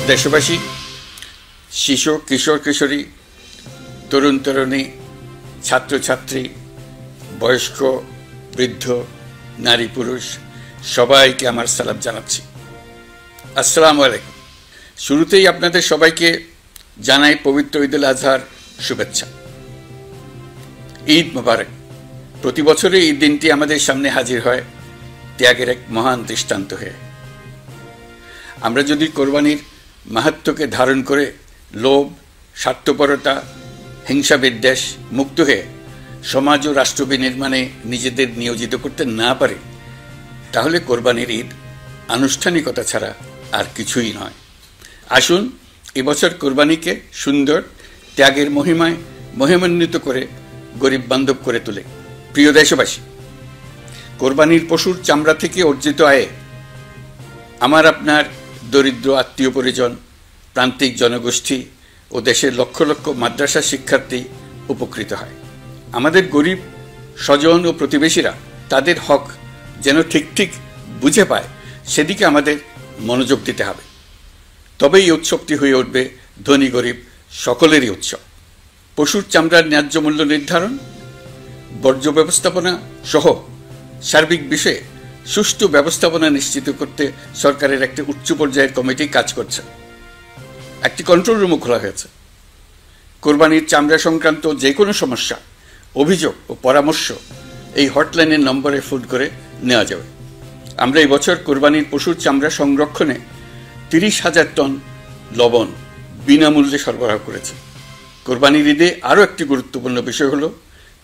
দেশবাসী, শিশু, কিশোর কিশোরী, তরুণ তরুণী, ছাত্রছাত্রী, বয়স্ক, বৃদ্ধ, নারী পুরুষ সবাইকে আমার সালাম জানাচ্ছি। আসসালামু আলাইকুম। শুরুতেই আপনাদের সবাইকে জানাই পবিত্র ঈদ উল আজহার শুভেচ্ছা। ঈদ মোবারক। প্রতি বছরই এই দিনটি আমাদের সামনে হাজির হয় ত্যাগের এক মহান দৃষ্টান্ত হয়ে। আমরা যদি কোরবানির মাহাত্ম্যকে ধারণ করে লোভ, স্বার্থপরতা, হিংসা বিদ্বেষ মুক্ত হয়ে সমাজ ও রাষ্ট্র বিনির্মাণে নিজেদের নিয়োজিত করতে না পারে, তাহলে কোরবানির ঈদ আনুষ্ঠানিকতা ছাড়া আর কিছুই নয়। আসুন এবছর কোরবানিকে সুন্দর, ত্যাগের মহিমায় মহিমান্বিত করে গরিব বান্ধব করে তোলে। প্রিয় দেশবাসী, কোরবানির পশুর চামড়া থেকে অর্জিত আয়ে আমার আপনার দরিদ্র আত্মীয় পরিজন, প্রান্তিক জনগোষ্ঠী ও দেশের লক্ষ লক্ষ মাদ্রাসা শিক্ষার্থী উপকৃত হয়। আমাদের গরিব স্বজন ও প্রতিবেশীরা তাদের হক যেন ঠিক ঠিক বুঝে পায়, সেদিকে আমাদের মনোযোগ দিতে হবে। তবেই এই উৎসবটি হয়ে উঠবে ধনী গরিব সকলেরই উৎসব। পশুর চামড়ার ন্যায্য মূল্য নির্ধারণ, বর্জ্য ব্যবস্থাপনা সহ সার্বিক বিষয়ে সুষ্ঠু ব্যবস্থাপনা নিশ্চিত করতে সরকারের একটি উচ্চ পর্যায়ের কমিটি কাজ করছে। একটি কন্ট্রোল রুমও খোলা হয়েছে। কোরবানির চামড়া সংক্রান্ত যে কোনো সমস্যা, অভিযোগ ও পরামর্শ এই হটলাইনের নম্বরে ফোন করে নেওয়া যাবে। আমরা এই বছর কোরবানির পশুর চামড়া সংরক্ষণে 30,000 টন লবণ বিনামূল্যে সরবরাহ করেছে। কোরবানির ঈদে আরও একটি গুরুত্বপূর্ণ বিষয় হলো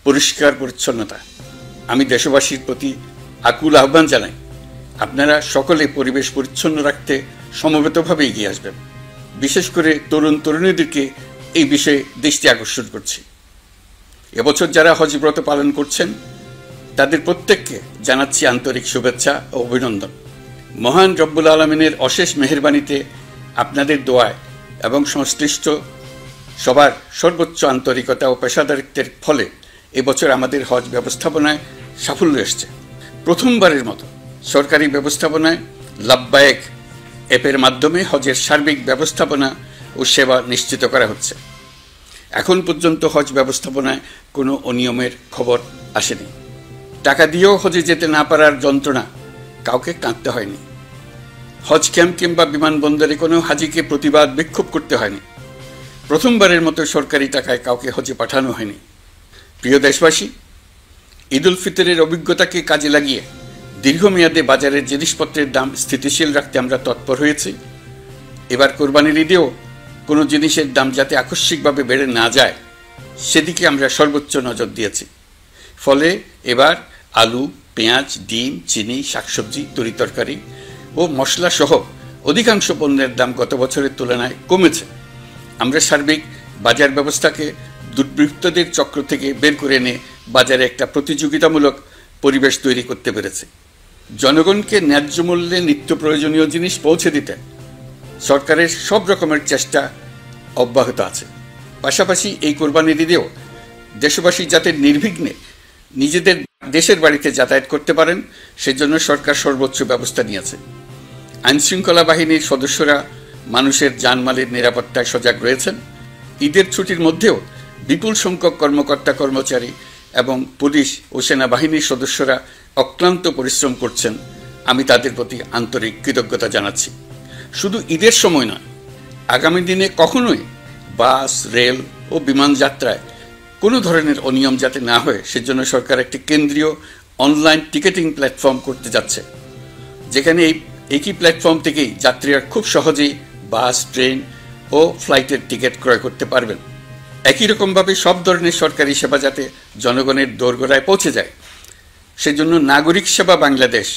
পরিষ্কার পরিচ্ছন্নতা। আমি দেশবাসীর প্রতি আকুল আহ্বান জানাই, আপনারা সকলে পরিবেশ পরিচ্ছন্ন রাখতে সমবেতভাবে এগিয়ে আসবেন। বিশেষ করে তরুণ তরুণীদেরকে এই বিষয়ে দৃষ্টি আকর্ষণ করছি। এবছর যারা হজ ব্রত পালন করছেন তাদের প্রত্যেককে জানাচ্ছি আন্তরিক শুভেচ্ছা ও অভিনন্দন। মহান রব্বুল আলমিনের অশেষ মেহেরবানিতে, আপনাদের দোয়ায় এবং সংশ্লিষ্ট সবার সর্বোচ্চ আন্তরিকতা ও পেশাদারিত্বের ফলে এবছর আমাদের হজ ব্যবস্থাপনায় সাফল্য এসছে। প্রথমবারের মতো সরকারি ব্যবস্থাপনায় লাব্বায়েক অ্যাপের মাধ্যমে হজের সার্বিক ব্যবস্থাপনা ও সেবা নিশ্চিত করা হচ্ছে। এখন পর্যন্ত হজ ব্যবস্থাপনায় কোনো অনিয়মের খবর আসেনি। টাকা দিয়েও হজে যেতে না পারার যন্ত্রণা কাউকে কাঁদতে হয়নি। হজ ক্যাম্প কিংবা বিমানবন্দরে কোনো হাজিকে প্রতিবাদ বিক্ষোভ করতে হয়নি। প্রথমবারের মতো সরকারি টাকায় কাউকে হজে পাঠানো হয়নি। প্রিয় দেশবাসী, ঈদ উল ফিতরের অভিজ্ঞতাকে কাজে লাগিয়ে দীর্ঘমেয়াদে বাজারের জিনিসপত্রের দাম স্থিতিশীল রাখতে আমরা তৎপর হয়েছি। এবার কোরবানির ঈদেও কোনো জিনিসের দাম যাতে আকস্মিকভাবে বেড়ে না যায়, সেদিকে আমরা সর্বোচ্চ নজর দিয়েছি। ফলে এবার আলু, পেঁয়াজ, ডিম, চিনি, শাকসবজি, তরিতরকারি ও মশলা সহ অধিকাংশ পণ্যের দাম গত বছরের তুলনায় কমেছে। আমরা সার্বিক বাজার ব্যবস্থাকে দুর্বৃত্তদের চক্র থেকে বের করে এনে বাজারে একটা প্রতিযোগিতামূলক পরিবেশ তৈরি করতে পেরেছে। জনগণকে ন্যায্য মূল্যে নিত্য প্রয়োজনীয় জিনিস পৌঁছে দিতে সরকারের সব রকমের চেষ্টা অব্যাহত আছে। পাশাপাশি এই কোরবানির ঈদেও দেশবাসী যাতে নির্বিঘ্নে নিজেদের দেশের বাড়িতে যাতায়াত করতে পারেন, সেজন্য সরকার সর্বোচ্চ ব্যবস্থা নিয়েছে। আইনশৃঙ্খলা বাহিনীর সদস্যরা মানুষের জানমালের নিরাপত্তায় সজাগ রয়েছেন। ঈদের ছুটির মধ্যেও বিপুল সংখ্যক কর্মকর্তা কর্মচারী এবং পুলিশ ও সেনাবাহিনীর সদস্যরা অক্লান্ত পরিশ্রম করছেন। আমি তাদের প্রতি আন্তরিক কৃতজ্ঞতা জানাচ্ছি। শুধু ঈদের সময় নয়, আগামী দিনে কখনোই বাস, রেল ও বিমান যাত্রায় কোনো ধরনের অনিয়ম যাতে না হয়, সেজন্য সরকার একটি কেন্দ্রীয় অনলাইন টিকেটিং প্ল্যাটফর্ম করতে যাচ্ছে, যেখানে এই একই প্ল্যাটফর্ম থেকেই যাত্রীরা খুব সহজেই বাস, ট্রেন ও ফ্লাইটের টিকিট ক্রয় করতে পারবেন। একই রকমভাবে সব ধরনের সরকারি সেবা যাতে জনগণের দোরগোড়ায় পৌঁছে যায়, সেজন্য নাগরিক সেবা বাংলাদেশ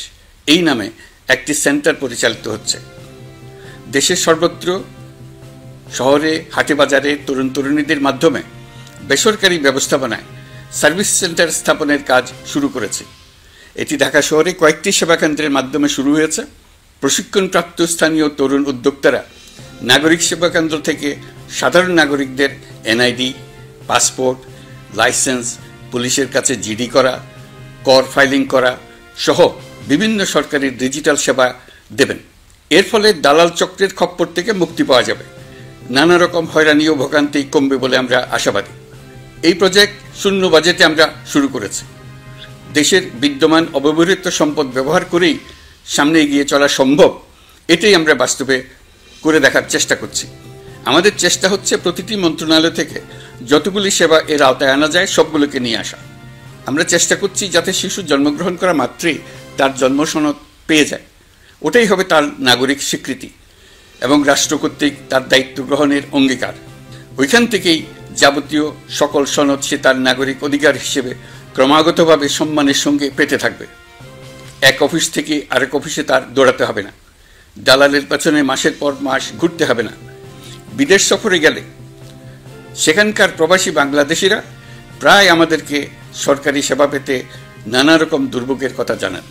এই নামে একটি সেন্টার পরিচালিত হচ্ছে। দেশের সর্বত্র শহরে, হাটে বাজারে তরুণ তরুণীদের মাধ্যমে বেসরকারি ব্যবস্থাপনায় সার্ভিস সেন্টার স্থাপনের কাজ শুরু করেছে। এটি ঢাকা শহরে কয়েকটি সেবা কেন্দ্রের মাধ্যমে শুরু হয়েছে। প্রশিক্ষণপ্রাপ্ত স্থানীয় তরুণ উদ্যোক্তারা নাগরিক সেবা কেন্দ্র থেকে সাধারণ নাগরিকদের এনআইডি, পাসপোর্ট, লাইসেন্স, পুলিশের কাছে জিডি করা, কর ফাইলিং করা সহ বিভিন্ন সরকারি ডিজিটাল সেবা দেবেন। এর ফলে দালাল চক্রের খপ্পর থেকে মুক্তি পাওয়া যাবে, নানা রকম হয়রানি ও ভোগান্তি কমবে বলে আমরা আশাবাদী। এই প্রজেক্ট শূন্য বাজেটে আমরা শুরু করেছি। দেশের বিদ্যমান অব্যবহৃত সম্পদ ব্যবহার করেই সামনে এগিয়ে চলা সম্ভব, এটাই আমরা বাস্তবে করে দেখার চেষ্টা করছি। আমাদের চেষ্টা হচ্ছে প্রতিটি মন্ত্রণালয় থেকে যতগুলি সেবা এর আওতায় আনা যায় সবগুলোকে নিয়ে আসা। আমরা চেষ্টা করছি যাতে শিশু জন্মগ্রহণ করা মাত্রই তার জন্ম সনদ পেয়ে যায়, ওটাই হবে তার নাগরিক স্বীকৃতি এবং রাষ্ট্র কর্তৃক তার দায়িত্ব গ্রহণের অঙ্গীকার। ওইখান থেকেই যাবতীয় সকল সনদ সে তার নাগরিক অধিকার হিসেবে ক্রমাগতভাবে সম্মানের সঙ্গে পেতে থাকবে। এক অফিস থেকে আরেক অফিসে তার দৌড়াতে হবে না, দালালের পেছনে মাসের পর মাস ঘুরতে হবে না। বিদেশ সফরে গেলে সেখানকার প্রবাসী বাংলাদেশিরা প্রায় আমাদেরকে সরকারি সেবা পেতে নানা রকম দুর্ভোগের কথা জানান।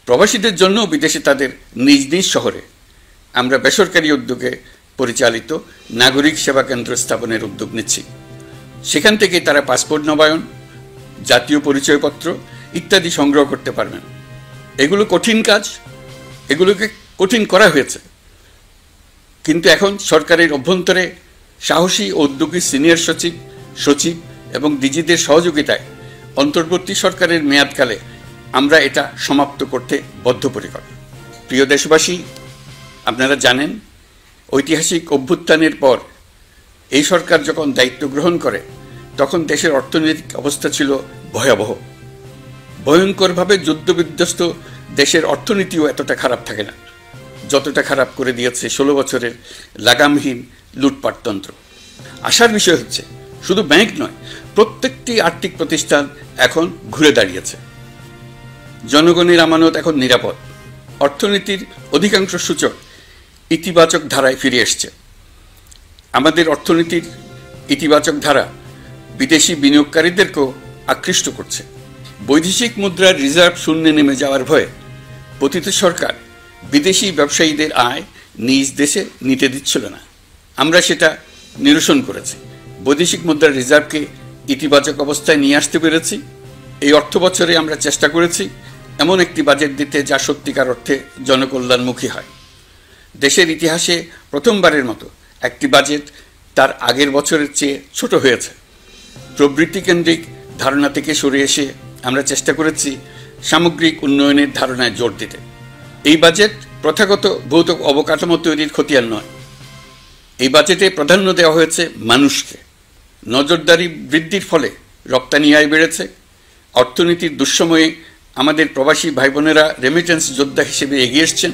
প্রবাসীদের জন্য বিদেশে তাদের নিজ নিজ শহরে আমরা বেসরকারি উদ্যোগে পরিচালিত নাগরিক সেবা কেন্দ্র স্থাপনের উদ্যোগ নিচ্ছি। সেখান থেকে তারা পাসপোর্ট নবায়ন, জাতীয় পরিচয়পত্র ইত্যাদি সংগ্রহ করতে পারবেন। এগুলো কঠিন কাজ, এগুলোকে কঠিন করা হয়েছে, কিন্তু এখন সরকারের অভ্যন্তরে সাহসী ও উদ্যোগী সিনিয়র সচিব, সচিব এবং ডিজিদের সহযোগিতায় অন্তর্বর্তী সরকারের মেয়াদকালে আমরা এটা সমাপ্ত করতে বদ্ধপরিকর। প্রিয় দেশবাসী, আপনারা জানেন ঐতিহাসিক অভ্যুত্থানের পর এই সরকার যখন দায়িত্ব গ্রহণ করে তখন দেশের অর্থনৈতিক অবস্থা ছিল ভয়াবহ। ভয়ঙ্করভাবে যুদ্ধবিধ্বস্ত দেশের অর্থনীতিও এতটা খারাপ থাকে না যতটা খারাপ করে দিয়েছে 16 বছরের লাগামহীন লুটপাটতন্ত্র। আশার বিষয় হচ্ছে শুধু ব্যাংক নয়, প্রত্যেকটি আর্থিক প্রতিষ্ঠান এখন ঘুরে দাঁড়িয়েছে। জনগণের আমানত এখন নিরাপদ। অর্থনীতির অধিকাংশ সূচক ইতিবাচক ধারায় ফিরে এসছে। আমাদের অর্থনীতির ইতিবাচক ধারা বিদেশি বিনিয়োগকারীদেরকেও আকৃষ্ট করছে। বৈদেশিক মুদ্রার রিজার্ভ শূন্যে নেমে যাওয়ার ভয়ে পতিত সরকার বিদেশি ব্যবসায়ীদের আয় নিজ দেশে নিতে দিচ্ছিল না। আমরা সেটা নিরসন করেছি, বৈদেশিক মুদ্রার রিজার্ভকে ইতিবাচক অবস্থায় নিয়ে আসতে পেরেছি। এই অর্থ বছরে আমরা চেষ্টা করেছি এমন একটি বাজেট দিতে যা সত্যিকার অর্থে জনকল্যাণমুখী হয়। দেশের ইতিহাসে প্রথমবারের মতো একটি বাজেট তার আগের বছরের চেয়ে ছোট হয়েছে। প্রবৃত্তি কেন্দ্রিক ধারণা থেকে সরে এসে আমরা চেষ্টা করেছি সামগ্রিক উন্নয়নের ধারণায় জোর দিতে। এই বাজেট প্রথাগত ভৌত অবকাঠামো তৈরির খতিয়ান নয়। এই বাজেটে প্রাধান্য দেওয়া হয়েছে মানুষকে। নজরদারি বৃদ্ধির ফলে রপ্তানি আয় বেড়েছে। অর্থনীতির দুঃসময়ে আমাদের প্রবাসী ভাই বোনেরা রেমিটেন্স যোদ্ধা হিসেবে এগিয়ে এসছেন,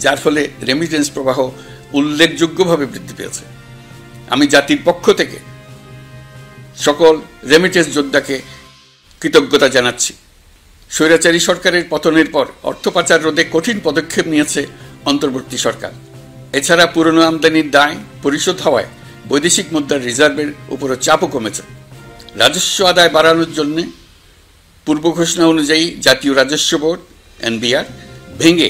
যার ফলে রেমিটেন্স প্রবাহ উল্লেখযোগ্যভাবে বৃদ্ধি পেয়েছে। আমি জাতির পক্ষ থেকে সকল রেমিটেন্স যোদ্ধাকে কৃতজ্ঞতা জানাচ্ছি। স্বৈরাচারী সরকারের পতনের পর অর্থ পাচার রোধে কঠিন পদক্ষেপ নিয়েছে অন্তর্বর্তী সরকার। এছাড়া পুরনো আমদানির দায় পরিশোধ হওয়ায় বৈদেশিক মুদ্রার রিজার্ভের উপরও চাপও কমেছে। রাজস্ব আদায় বাড়ানোর জন্য পূর্ব ঘোষণা অনুযায়ী জাতীয় রাজস্ব বোর্ড এনবিআর ভেঙে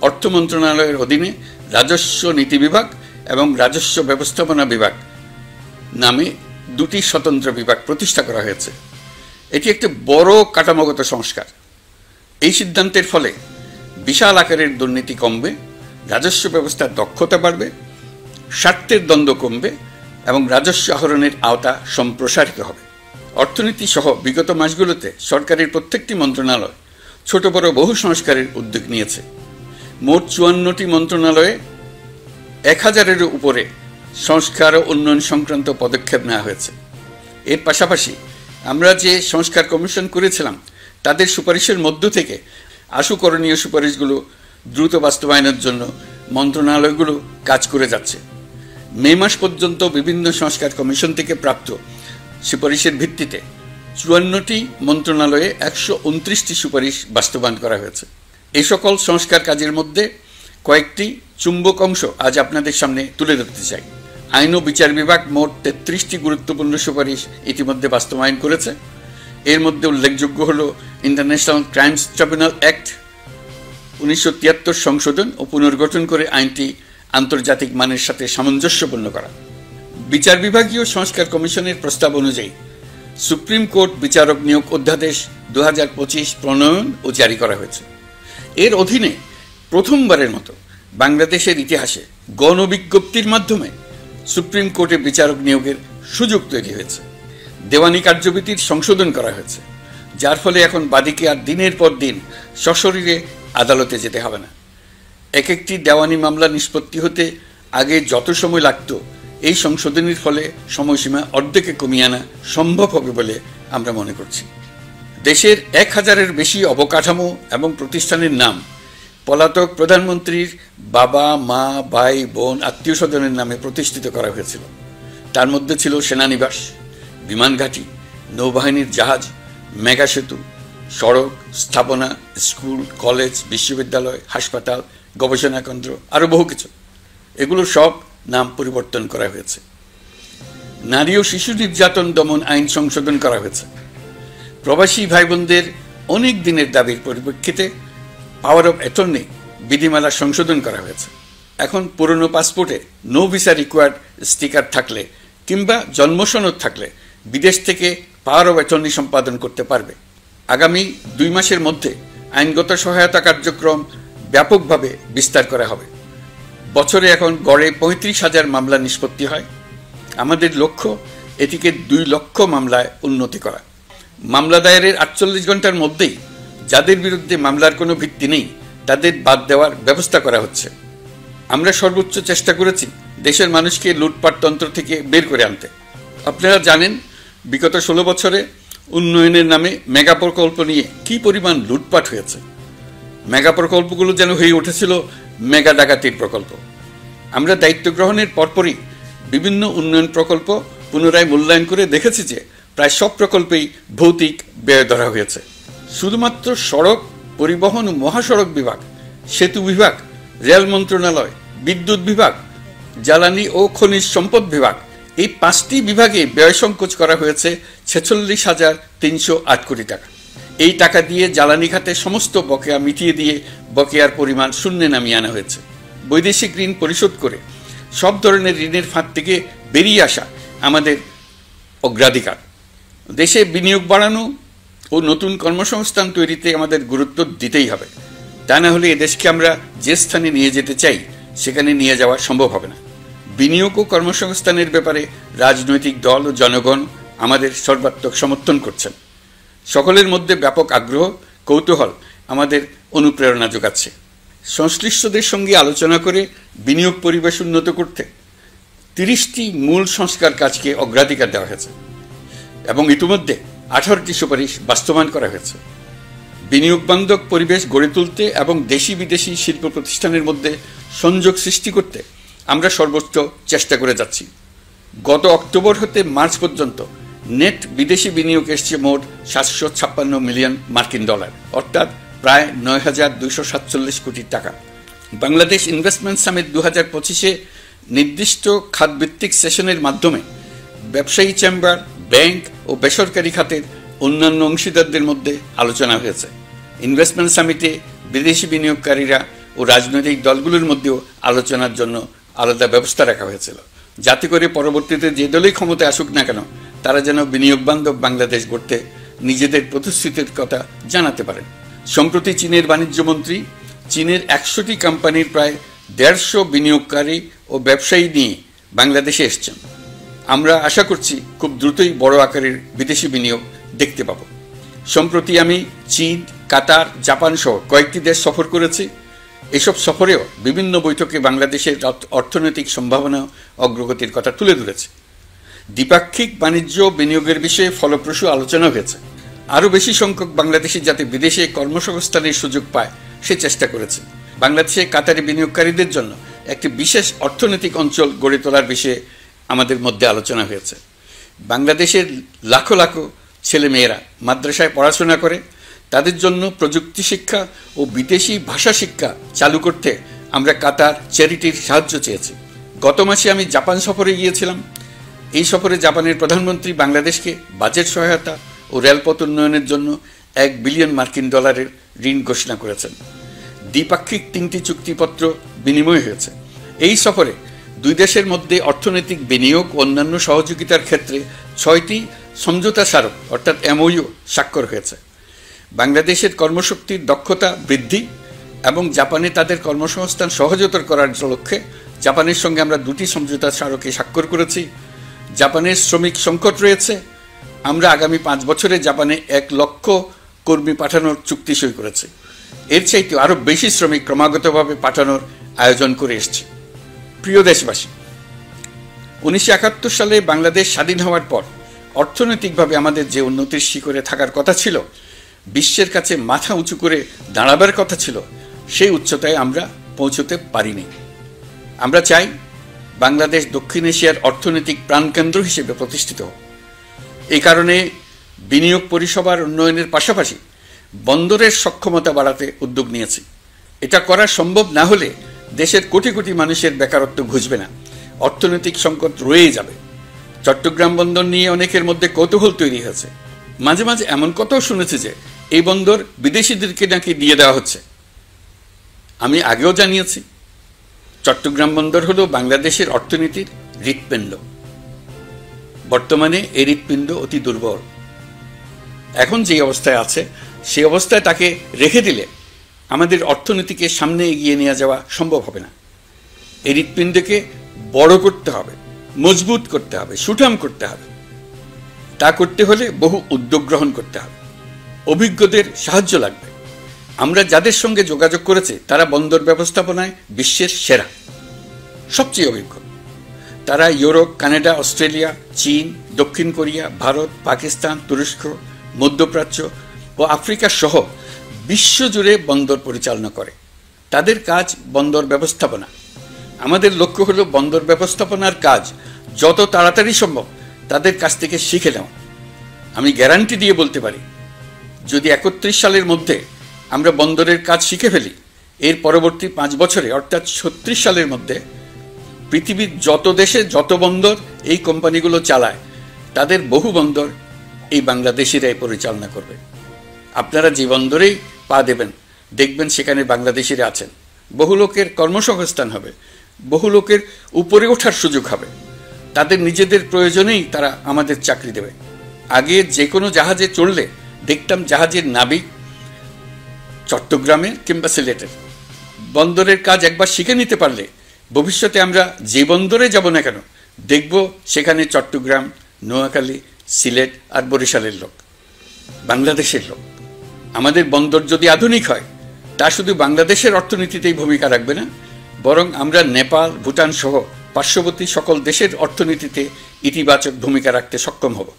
অর্থ মন্ত্রণালয়ের অধীনে রাজস্ব নীতি বিভাগ এবং রাজস্ব ব্যবস্থাপনা বিভাগ নামে দুটি স্বতন্ত্র বিভাগ প্রতিষ্ঠা করা হয়েছে। এটি একটি বড় কাঠামোগত সংস্কার। এই সিদ্ধান্তের ফলে বিশাল আকারের দুর্নীতি কমবে, রাজস্ব ব্যবস্থার দক্ষতা বাড়বে, স্বার্থের দ্বন্দ্ব কমবে এবং রাজস্ব আহরণের আওতা সম্প্রসারিত হবে। অর্থনীতি সহ বিগত মাসগুলোতে সরকারের প্রত্যেকটি মন্ত্রণালয় ছোট বড় বহু সংস্কারের উদ্যোগ নিয়েছে। মোট 54টি মন্ত্রণালয়ে 1000-এর উপরে সংস্কার ও উন্নয়ন সংক্রান্ত পদক্ষেপ নেওয়া হয়েছে। এর পাশাপাশি আমরা যে সংস্কার কমিশন করেছিলাম তাদের সুপারিশের মধ্য থেকে আশু করণীয় সুপারিশগুলো দ্রুত বাস্তবায়নের জন্য মন্ত্রণালয়গুলো কাজ করে যাচ্ছে। মে মাস পর্যন্ত বিভিন্ন সংস্কার কমিশন থেকে প্রাপ্ত সুপারিশের ভিত্তিতে 54টি মন্ত্রণালয়ে 129টি সুপারিশ বাস্তবায়ন করা হয়েছে। এই সকল সংস্কার কাজের মধ্যে কয়েকটি চুম্বক অংশ আজ আপনাদের সামনে তুলে ধরতে চাই। আইন ও বিচার বিভাগ মোট 33টি গুরুত্বপূর্ণ সুপারিশ ইতিমধ্যে বাস্তবায়ন করেছে। এর মধ্যে উল্লেখযোগ্য হল ইন্টারন্যাশনাল ক্রাইমস ট্রাইব্যুনাল অ্যাক্ট 1973 সংশোধন ও পুনর্গঠন করে আইনটি আন্তর্জাতিক মানের সাথে সামঞ্জস্যপূর্ণ করা। বিচার বিভাগীয় সংস্কার কমিশনের প্রস্তাব অনুযায়ী সুপ্রিম কোর্ট বিচারক নিয়োগ অধ্যাদেশ 2025 প্রণয়ন ও জারি করা হয়েছে। এর অধীনে প্রথমবারের মতো বাংলাদেশের ইতিহাসে গণবিজ্ঞপ্তির মাধ্যমে সুপ্রিম কোর্টে বিচারক নিয়োগের সুযোগ তৈরি হয়েছে। দেওয়ানি কার্যবিধির সংশোধন করা হয়েছে, যার ফলে এখন বাদীকে আর দিনের পর দিন সশরীরে আদালতে যেতে হবে না। এক একটি দেওয়ানি মামলা নিষ্পত্তি হতে আগে যত সময় লাগত, এই সংশোধনীর ফলে সময়সীমা অর্ধেকে কমিয়ে আনা সম্ভব হবে বলে আমরা মনে করছি। দেশের 1000-এর বেশি অবকাঠামো এবং প্রতিষ্ঠানের নাম পলাতক প্রধানমন্ত্রীর বাবা, মা, ভাই, বোন, আত্মীয় স্বজনের নামে প্রতিষ্ঠিত করা হয়েছিল। তার মধ্যে ছিল সেনানিবাস, বিমান ঘাঁটি, নৌবাহিনীর জাহাজ, মেগা সেতু, সড়ক, স্থাপনা, স্কুল, কলেজ, বিশ্ববিদ্যালয়, হাসপাতাল, গবেষণা কেন্দ্র, আরও বহু কিছু। এগুলো সব নাম পরিবর্তন করা হয়েছে। নারী ও শিশু নির্যাতন দমন আইন সংশোধন করা হয়েছে। প্রবাসী ভাই বোনদের অনেক দিনের দাবির পরিপ্রেক্ষিতে পাওয়ার অফ অ্যাটর্নি বিধিমালা সংশোধন করা হয়েছে। এখন পুরনো পাসপোর্টে নো ভিসা রিকোয়ার্ড স্টিকার থাকলে কিংবা জন্মসনদ থাকলে বিদেশ থেকে পাওয়ার অফ অ্যাটর্নি সম্পাদন করতে পারবে। আগামী 2 মাসের মধ্যে আইনগত সহায়তা কার্যক্রম ব্যাপকভাবে বিস্তার করা হবে। বছরে এখন গড়ে 35,000 মামলা নিষ্পত্তি হয়। আমাদের লক্ষ্য এটিকে 2 লক্ষ মামলায় উন্নতি করা। মামলা দায়েরের 48 ঘন্টার মধ্যেই যাদের বিরুদ্ধে মামলার কোনো ভিত্তি নেই তাদের বাদ দেওয়ার ব্যবস্থা করা হচ্ছে। আমরা সর্বোচ্চ চেষ্টা করেছি দেশের মানুষকে লুটপাটতন্ত্র থেকে বের করে আনতে। আপনারা জানেন, বিগত 16 বছরে উন্নয়নের নামে মেগা প্রকল্প নিয়ে কী পরিমাণ লুটপাট হয়েছে। মেগা প্রকল্পগুলো যেন হয়ে উঠেছিল মেগা ডাকাতির প্রকল্প। আমরা দায়িত্ব গ্রহণের পরপরই বিভিন্ন উন্নয়ন প্রকল্প পুনরায় মূল্যায়ন করে দেখেছি যে প্রায় সব প্রকল্পেই ভৌতিক ব্যয় ধরা হয়েছে। শুধুমাত্র সড়ক, পরিবহন ও মহাসড়ক বিভাগ, সেতু বিভাগ, রেল মন্ত্রণালয়, বিদ্যুৎ বিভাগ, জ্বালানি ও খনিজ সম্পদ বিভাগ, এই 5টি বিভাগে ব্যয় সংকোচ করা হয়েছে 46,308 কোটি টাকা। এই টাকা দিয়ে জ্বালানি খাতে সমস্ত বকেয়া মিটিয়ে দিয়ে বকেয়ার পরিমাণ শূন্যে নামিয়ে আনা হয়েছে। বৈদেশিক ঋণ পরিশোধ করে সব ধরনের ঋণের ফাঁদ থেকে বেরিয়ে আসা আমাদের অগ্রাধিকার। দেশে বিনিয়োগ বাড়ানো ও নতুন কর্মসংস্থান তৈরিতে আমাদের গুরুত্ব দিতেই হবে। তা না হলে এদেশকে আমরা যে স্থানে নিয়ে যেতে চাই সেখানে নিয়ে যাওয়া সম্ভব হবে না। বিনিয়োগ ও কর্মসংস্থানের ব্যাপারে রাজনৈতিক দল ও জনগণ আমাদের সর্বাত্মক সমর্থন করছেন। সকলের মধ্যে ব্যাপক আগ্রহ, কৌতূহল আমাদের অনুপ্রেরণা যোগাচ্ছে। সংশ্লিষ্টদের সঙ্গে আলোচনা করে বিনিয়োগ পরিবেশ উন্নত করতে 30টি মূল সংস্কার কাজকে অগ্রাধিকার দেওয়া হয়েছে এবং ইতিমধ্যে 18টি সুপারিশ বাস্তবায়ন করা হয়েছে। বিনিয়োগ বান্ধব পরিবেশ গড়ে তুলতে এবং দেশি বিদেশি শিল্প প্রতিষ্ঠানের মধ্যে সংযোগ সৃষ্টি করতে আমরা সর্বোচ্চ চেষ্টা করে যাচ্ছি। গত অক্টোবর হতে মার্চ পর্যন্ত নেট বিদেশি বিনিয়োগ এসছে মোট 756 মিলিয়ন মার্কিন ডলার, অর্থাৎ প্রায় 9,247 কোটি টাকা। বাংলাদেশ ইনভেস্টমেন্ট সামিট 2025-এ নির্দিষ্ট খাতভিত্তিক সেশনের মাধ্যমে ব্যবসায়ী চেম্বার, ব্যাংক ও বেসরকারি খাতের অন্যান্য অংশীদারদের মধ্যে আলোচনা হয়েছে। ইনভেস্টমেন্ট সামিটে বিদেশি বিনিয়োগকারীরা ও রাজনৈতিক দলগুলোর মধ্যেও আলোচনার জন্য আলাদা ব্যবস্থা রাখা হয়েছিল, যাতে করে পরবর্তীতে যে দলই ক্ষমতায় আসুক না কেন তারা যেন বিনিয়োগ বান্ধব বাংলাদেশ গড়তে নিজেদের প্রতিশ্রুতির কথা জানাতে পারেন। সম্প্রতি চীনের বাণিজ্যমন্ত্রী চীনের 100টি কোম্পানির প্রায় 150 বিনিয়োগকারী ও ব্যবসায়ী নিয়ে বাংলাদেশে এসছেন। আমরা আশা করছি খুব দ্রুতই বড় আকারের বিদেশি বিনিয়োগ দেখতে পাব। সম্প্রতি আমি চীন, কাতার, জাপান সহ কয়েকটি দেশ সফর করেছি। এসব সফরেও বিভিন্ন বৈঠকে বাংলাদেশের অর্থনৈতিক সম্ভাবনা অগ্রগতির কথা তুলে ধরেছে। দ্বিপাক্ষিক বাণিজ্য বিনিয়োগের বিষয়ে ফলপ্রসূ আলোচনা হয়েছে। আরও বেশি সংখ্যক বাংলাদেশি যাতে বিদেশে কর্মসংস্থানের সুযোগ পায় সে চেষ্টা করেছে। বাংলাদেশে কাতারি বিনিয়োগকারীদের জন্য একটি বিশেষ অর্থনৈতিক অঞ্চল গড়ে তোলার বিষয়ে আমাদের মধ্যে আলোচনা হয়েছে। বাংলাদেশের লাখো লাখো ছেলেমেয়েরা মাদ্রাসায় পড়াশোনা করে, তাদের জন্য প্রযুক্তি শিক্ষা ও বিদেশি ভাষা শিক্ষা চালু করতে আমরা কাতার চ্যারিটির সাহায্য চেয়েছি। গত মাসে আমি জাপান সফরে গিয়েছিলাম। এই সফরে জাপানের প্রধানমন্ত্রী বাংলাদেশকে বাজেট সহায়তা ও রেলপথ উন্নয়নের জন্য $1 বিলিয়ন মার্কিন ডলারের ঋণ ঘোষণা করেছেন। দ্বিপাক্ষিক 3টি চুক্তিপত্র বিনিময় হয়েছে। এই সফরে দুই দেশের মধ্যে অর্থনৈতিক বিনিয়োগ ও অন্যান্য সহযোগিতার ক্ষেত্রে 6টি সমঝোতা স্মারক অর্থাৎ MOU স্বাক্ষর হয়েছে। বাংলাদেশের কর্মশক্তির দক্ষতা বৃদ্ধি এবং জাপানে তাদের কর্মসংস্থান সহজতর করার লক্ষ্যে জাপানের সঙ্গে আমরা 2টি সমঝোতা স্মারকে স্বাক্ষর করেছি। জাপানের শ্রমিক সংকট রয়েছে, আমরা আগামী 5 বছরে জাপানে 1 লক্ষ কর্মী পাঠানোর চুক্তি সই করেছি। এর চাইতে আরও বেশি শ্রমিক ক্রমাগতভাবে পাঠানোর আয়োজন করে এসেছি। প্রিয় দেশবাসী, 1971 সালে বাংলাদেশ স্বাধীন হওয়ার পর অর্থনৈতিকভাবে আমাদের যে উন্নতির শিখরে থাকার কথা ছিল, বিশ্বের কাছে মাথা উঁচু করে দাঁড়াবার কথা ছিল, সেই উচ্চতায় আমরা পৌঁছতে পারিনি। আমরা চাই বাংলাদেশ দক্ষিণ এশিয়ার অর্থনৈতিক প্রাণকেন্দ্র হিসেবে প্রতিষ্ঠিত হোক। এই কারণে বিনিয়োগ পরিষেবার উন্নয়নের পাশাপাশি বন্দরের সক্ষমতা বাড়াতে উদ্যোগ নিয়েছি। এটা করা সম্ভব না হলে দেশের কোটি কোটি মানুষের বেকারত্ব ঘুচবে না, অর্থনৈতিক সংকট রয়েই যাবে। চট্টগ্রাম বন্দর নিয়ে অনেকের মধ্যে কৌতূহল তৈরি হয়েছে। মাঝে মাঝে এমন কথাও শুনেছি যে এই বন্দর বিদেশিদেরকে নাকি দিয়ে দেওয়া হচ্ছে। আমি আগেও জানিয়েছি, চট্টগ্রাম বন্দর হলো বাংলাদেশের অর্থনীতির হৃৎপিণ্ড। বর্তমানে এই হৃৎপিণ্ড অতি দুর্বল। এখন যে অবস্থায় আছে সেই অবস্থায় তাকে রেখে দিলে আমাদের অর্থনীতিকে সামনে এগিয়ে নিয়ে যাওয়া সম্ভব হবে না। এই হৃৎপিণ্ডকে বড় করতে হবে, মজবুত করতে হবে, সুঠাম করতে হবে। তা করতে হলে বহু উদ্যোগ গ্রহণ করতে হবে, অভিজ্ঞদের সাহায্য লাগবে। আমরা যাদের সঙ্গে যোগাযোগ করেছি তারা বন্দর ব্যবস্থাপনায় বিশ্বের সেরা, সবচেয়ে অভিজ্ঞ। তারা ইউরোপ, কানাডা, অস্ট্রেলিয়া, চীন, দক্ষিণ কোরিয়া, ভারত, পাকিস্তান, তুরস্ক, মধ্যপ্রাচ্য ও আফ্রিকা সহ বিশ্বজুড়ে বন্দর পরিচালনা করে। তাদের কাজ বন্দর ব্যবস্থাপনা। আমাদের লক্ষ্য হলো বন্দর ব্যবস্থাপনার কাজ যত তাড়াতাড়ি সম্ভব তাদের কাছ থেকে শিখে নেওয়া। আমি গ্যারান্টি দিয়ে বলতে পারি, যদি 31 সালের মধ্যে আমরা বন্দরের কাজ শিখে ফেলি, এর পরবর্তী 5 বছরে অর্থাৎ 36 সালের মধ্যে পৃথিবীর যত দেশে যত বন্দর এই কোম্পানিগুলো চালায় তাদের বহু বন্দর এই বাংলাদেশিরাই পরিচালনা করবে। আপনারা যে বন্দরেই পা দেবেন দেখবেন সেখানে বাংলাদেশিরা আছেন। বহু লোকের কর্মসংস্থান হবে, বহু লোকের উপরে ওঠার সুযোগ হবে। তাদের নিজেদের প্রয়োজনেই তারা আমাদের চাকরি দেবে। আগে যে কোনো জাহাজে চড়লে দেখতাম জাহাজের নাবিক চট্টগ্রামের কিংবা সিলেটের। বন্দরের কাজ একবার শিখে নিতে পারলে ভবিষ্যতে আমরা যে বন্দরে যাব না কেন দেখব সেখানে চট্টগ্রাম, নোয়াখালী, সিলেট আর বরিশালের লোক, বাংলাদেশের লোক। আমাদের বন্দর যদি আধুনিক হয় তা শুধু বাংলাদেশের অর্থনীতিতেই ভূমিকা রাখবে না, বরং আমরা নেপাল, ভুটান সহ পার্শ্ববর্তী সকল দেশের অর্থনীতিতে ইতিবাচক ভূমিকা রাখতে সক্ষম হব।